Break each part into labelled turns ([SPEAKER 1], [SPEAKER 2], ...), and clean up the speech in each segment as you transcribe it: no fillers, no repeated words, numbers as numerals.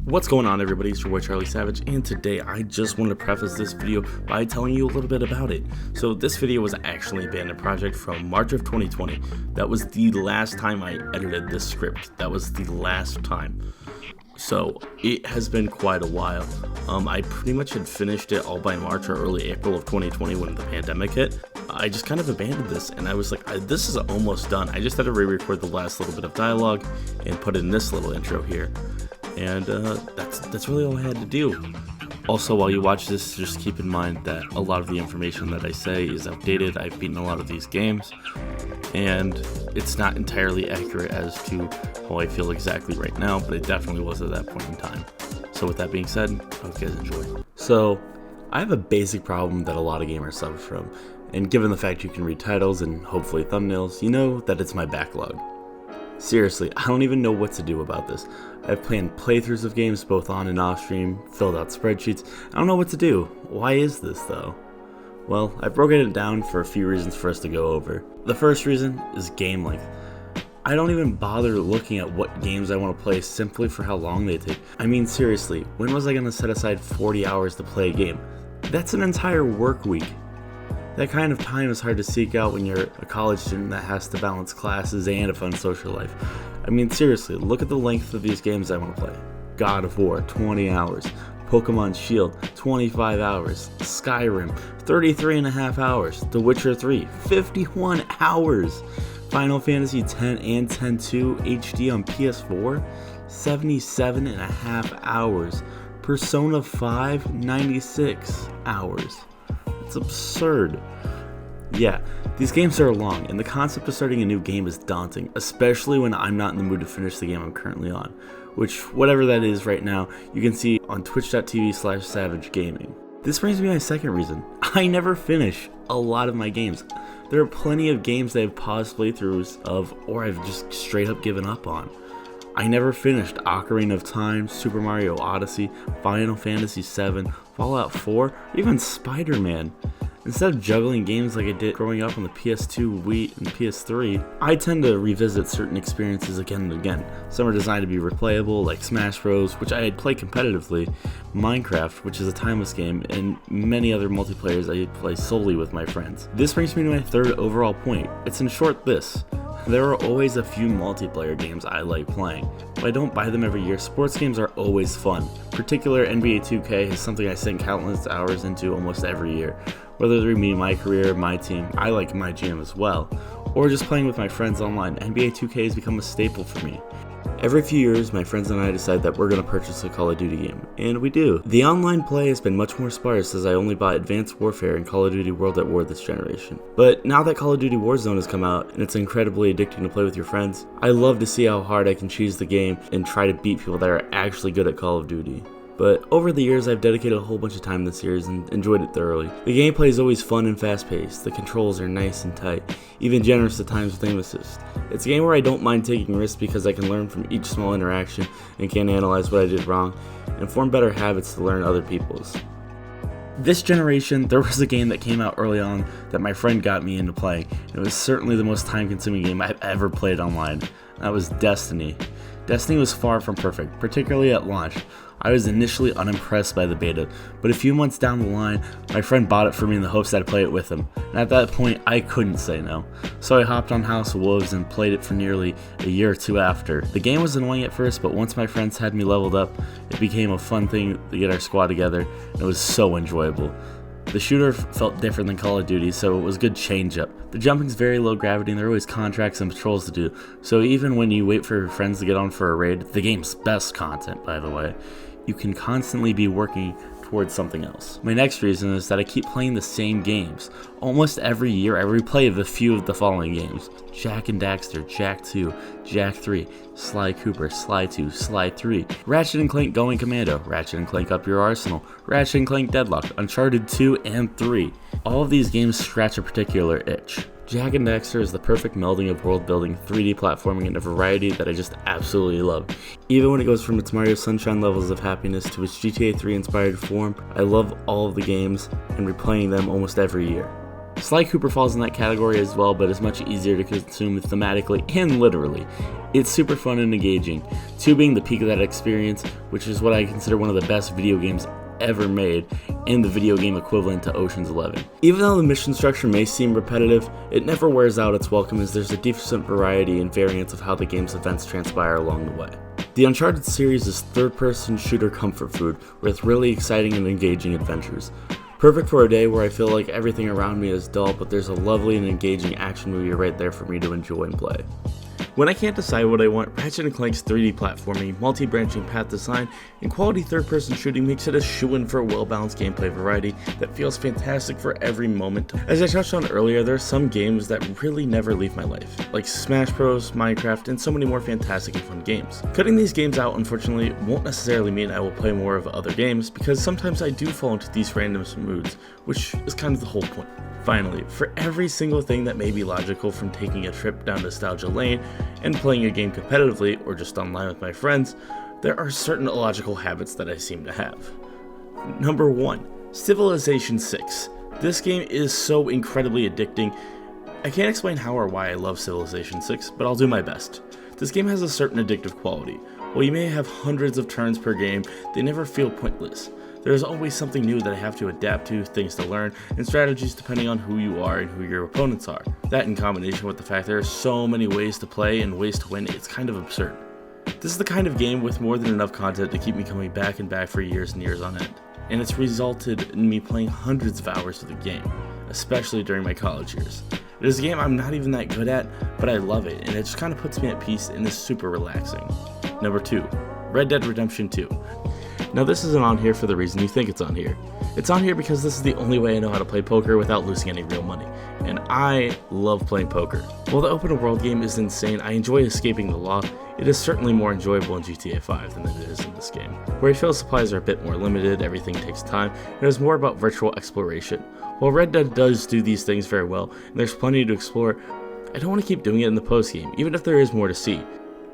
[SPEAKER 1] What's going on, everybody? It's your boy Charlie Savidge, and today I just wanted to preface this video by telling you a little bit about it. So this video was actually a abandoned project from March of 2020. That was the last time I edited this script. That was the last time. So it has been quite a while. I pretty much had finished it all by March or early April of 2020 when the pandemic hit. I just kind of abandoned this, and I was like, this is almost done. I just had to re-record the last little bit of dialogue and put in this little intro here. And that's really all I had to do. Also, while you watch this, just keep in mind that a lot of the information that I say is outdated. I've beaten a lot of these games, and it's not entirely accurate as to how I feel exactly right now, but it definitely was at that point in time. So with that being said, I hope you guys enjoy. So, I have a basic problem that a lot of gamers suffer from, and given the fact you can read titles and hopefully thumbnails, you know that it's my backlog. Seriously, I don't even know what to do about this. I've planned playthroughs of games both on and off stream, filled out spreadsheets. I don't know what to do. Why is this though? Well, I've broken it down for a few reasons for us to go over. The first reason is game length. I don't even bother looking at what games I want to play simply for how long they take. I mean, seriously, when was I going to set aside 40 hours to play a game? That's an entire work week. That kind of time is hard to seek out when you're a college student that has to balance classes and a fun social life. I mean, seriously, look at the length of these games I want to play. God of War, 20 hours. Pokemon Shield, 25 hours. Skyrim, 33 and a half hours. The Witcher 3, 51 hours. Final Fantasy X and X-2 HD on PS4, 77 and a half hours. Persona 5, 96 hours. It's absurd. Yeah, these games are long, and the concept of starting a new game is daunting, especially when I'm not in the mood to finish the game I'm currently on, which, whatever that is right now, you can see on twitch.tv/Savidge Gaming. This brings me to my second reason. I never finish a lot of my games. There are plenty of games that I've paused playthroughs of, or I've just straight up given up on. I never finished Ocarina of Time, Super Mario Odyssey, Final Fantasy VII, Fallout 4, or even Spider-Man. Instead of juggling games like I did growing up on the PS2, Wii, and PS3, I tend to revisit certain experiences again and again. Some are designed to be replayable, like Smash Bros, which I play competitively, Minecraft, which is a timeless game, and many other multiplayers I play solely with my friends. This brings me to my third overall point. It's in short this. There are always a few multiplayer games I like playing. If I don't buy them every year, sports games are always fun. Particular NBA 2K is something I sink countless hours into almost every year. Whether through me, my career, my team, I like my GM as well, or just playing with my friends online, NBA 2K has become a staple for me. Every few years, my friends and I decide that we're going to purchase a Call of Duty game, and we do. The online play has been much more sparse as I only bought Advanced Warfare and Call of Duty World at War this generation. But now that Call of Duty Warzone has come out, and it's incredibly addicting to play with your friends, I love to see how hard I can cheese the game and try to beat people that are actually good at Call of Duty. But over the years, I've dedicated a whole bunch of time this series and enjoyed it thoroughly. The gameplay is always fun and fast-paced, the controls are nice and tight, even generous at times with aim assist. It's a game where I don't mind taking risks because I can learn from each small interaction and can analyze what I did wrong, and form better habits to learn other people's. This generation, there was a game that came out early on that my friend got me into playing. It was certainly the most time-consuming game I've ever played online. That was Destiny. Destiny was far from perfect, particularly at launch. I was initially unimpressed by the beta, but a few months down the line, my friend bought it for me in the hopes that I'd play it with him, and at that point, I couldn't say no. So I hopped on House of Wolves and played it for nearly a year or two after. The game was annoying at first, but once my friends had me leveled up, it became a fun thing to get our squad together, and it was so enjoyable. The shooter felt different than Call of Duty, so it was a good change up. The jumping's very low gravity and there are always contracts and patrols to do, so even when you wait for your friends to get on for a raid, the game's best content by the way, you can constantly be working towards something else. My next reason is that I keep playing the same games. Almost every year I replay a few of the following games: Jak and Daxter, Jak 2, Jak 3, Sly Cooper, Sly 2, Sly 3, Ratchet and Clank Going Commando, Ratchet and Clank Up Your Arsenal, Ratchet and Clank Deadlock, Uncharted 2 and 3. All of these games scratch a particular itch. Jak and Daxter is the perfect melding of world building, 3D platforming, and a variety that I just absolutely love. Even when it goes from its Mario Sunshine levels of happiness to its GTA 3 inspired form, I love all of the games and replaying them almost every year. Sly Cooper falls in that category as well, but is much easier to consume thematically and literally. It's super fun and engaging, 2 being the peak of that experience, which is what I consider one of the best video games ever made, and the video game equivalent to Ocean's 11. Even though the mission structure may seem repetitive, it never wears out its welcome as there's a decent variety and variance of how the game's events transpire along the way. The Uncharted series is third-person shooter comfort food with really exciting and engaging adventures. Perfect for a day where I feel like everything around me is dull, but there's a lovely and engaging action movie right there for me to enjoy and play. When I can't decide what I want, Ratchet & Clank's 3D platforming, multi-branching path design, and quality third-person shooting makes it a shoo-in for a well-balanced gameplay variety that feels fantastic for every moment. As I touched on earlier, there are some games that really never leave my life, like Smash Bros, Minecraft, and so many more fantastic and fun games. Cutting these games out, unfortunately, won't necessarily mean I will play more of other games, because sometimes I do fall into these random moods, which is kind of the whole point. Finally, for every single thing that may be logical from taking a trip down nostalgia lane and playing a game competitively or just online with my friends, there are certain illogical habits that I seem to have. Number 1. Civilization 6. This game is so incredibly addicting. I can't explain how or why I love Civilization 6, but I'll do my best. This game has a certain addictive quality. While you may have hundreds of turns per game, they never feel pointless. There is always something new that I have to adapt to, things to learn, and strategies depending on who you are and who your opponents are. That in combination with the fact there are so many ways to play and ways to win, it's kind of absurd. This is the kind of game with more than enough content to keep me coming back and back for years and years on end. And it's resulted in me playing hundreds of hours of the game, especially during my college years. It is a game I'm not even that good at, but I love it, and it just kind of puts me at peace and is super relaxing. Number 2. Red Dead Redemption 2. Now this isn't on here for the reason you think it's on here. It's on here because this is the only way I know how to play poker without losing any real money, and I love playing poker. While the open world game is insane, I enjoy escaping the law. It is certainly more enjoyable in GTA 5 than it is in this game, where I feel supplies are a bit more limited, everything takes time, and it is more about virtual exploration. While Red Dead does do these things very well, and there's plenty to explore, I don't want to keep doing it in the post-game, even if there is more to see.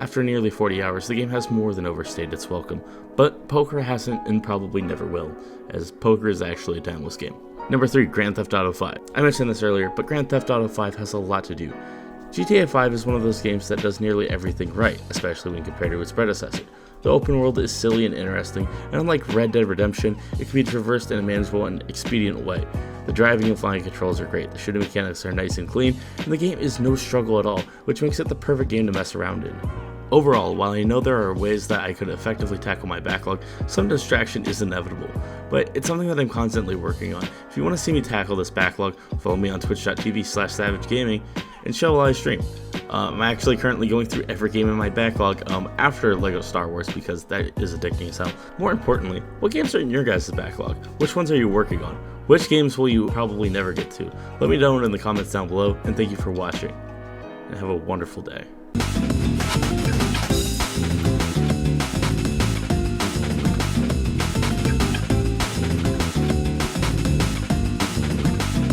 [SPEAKER 1] After nearly 40 hours, the game has more than overstayed its welcome, but poker hasn't and probably never will, as poker is actually a timeless game. Number 3, Grand Theft Auto 5. I mentioned this earlier, but Grand Theft Auto 5 has a lot to do. GTA 5 is one of those games that does nearly everything right, especially when compared to its predecessor. The open world is silly and interesting, and unlike Red Dead Redemption, it can be traversed in a manageable and expedient way. The driving and flying controls are great, the shooting mechanics are nice and clean, and the game is no struggle at all, which makes it the perfect game to mess around in. Overall, while I know there are ways that I could effectively tackle my backlog, some distraction is inevitable, but it's something that I'm constantly working on. If you want to see me tackle this backlog, follow me on twitch.tv/SavageGaming and show while I stream. I'm actually currently going through every game in my backlog after LEGO Star Wars because that is addicting as hell. More importantly, what games are in your guys' backlog? Which ones are you working on? Which games will you probably never get to? Let me know in the comments down below, and thank you for watching, and have a wonderful day.